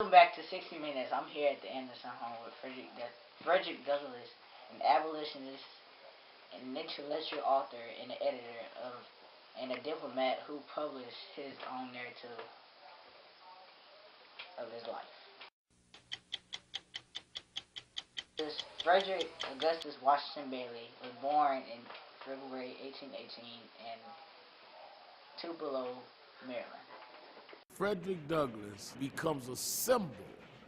Welcome back to 60 Minutes. I'm here at the Anderson home with Frederick Douglass, an abolitionist, an intellectual author, and an editor and a diplomat who published his own narrative of his life. Frederick Augustus Washington Bailey was born in February 1818 in Tupelo, Maryland. Frederick Douglass becomes a symbol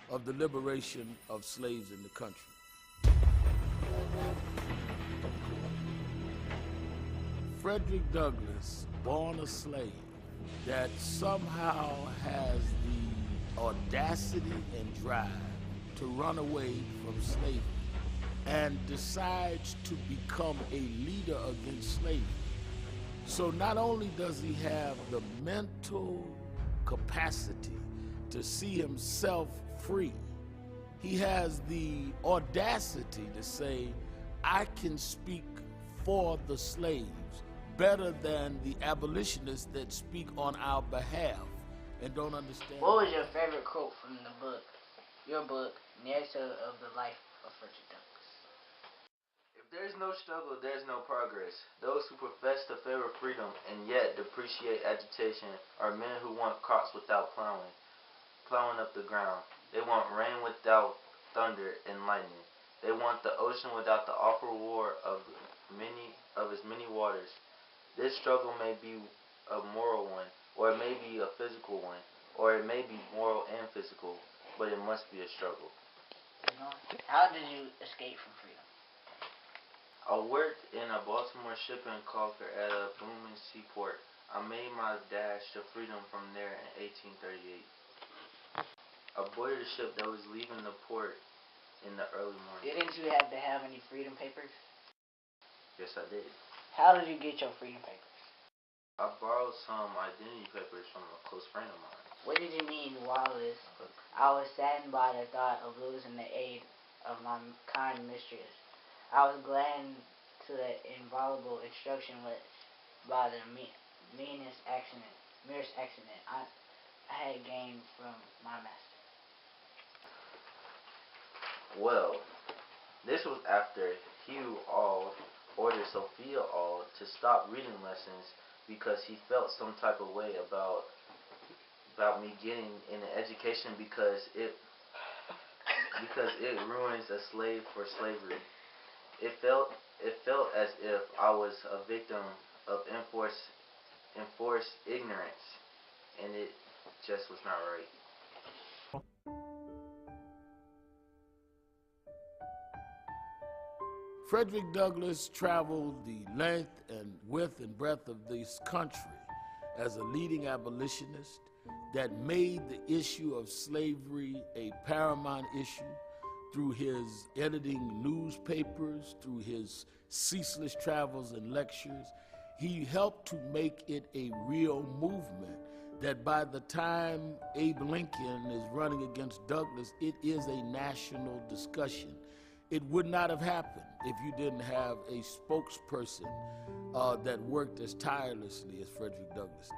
of the liberation of slaves in the country. Frederick Douglass, born a slave, that somehow has the audacity and drive to run away from slavery and decides to become a leader against slavery. So not only does he have the mental capacity to see himself free, he has the audacity to say, I can speak for the slaves better than the abolitionists that speak on our behalf and don't understand. What was your favorite quote from the book, your book, Narrative of the Life of Frederick Douglass? If there is no struggle, there is no progress. Those who profess to favor freedom and yet depreciate agitation are men who want crops without plowing up the ground. They want rain without thunder and lightning. They want the ocean without the awful roar of its many waters. This struggle may be a moral one, or it may be a physical one, or it may be moral and physical, but it must be a struggle. How did you escape from freedom? I worked in a Baltimore shipping caulker at a booming seaport. I made my dash to freedom from there in 1838. I boarded a ship that was leaving the port in the early morning. Didn't you have to have any freedom papers? Yes, I did. How did you get your freedom papers? I borrowed some identity papers from a close friend of mine. What did you mean, Wallace? I was saddened by the thought of losing the aid of my kind mistress. I was glad to the inviolable instruction which, by the merest accident, I had gained from my master. Well, this was after Hugh Auld ordered Sophia Auld to stop reading lessons because he felt some type of way about me getting an education because it ruins a slave for slavery. It felt as if I was a victim of enforced ignorance, and it just was not right. Frederick Douglass traveled the length and width and breadth of this country as a leading abolitionist that made the issue of slavery a paramount issue through his editing newspapers, through his ceaseless travels and lectures. He helped to make it a real movement that by the time Abe Lincoln is running against Douglass, it is a national discussion. It would not have happened if you didn't have a spokesperson that worked as tirelessly as Frederick Douglass did.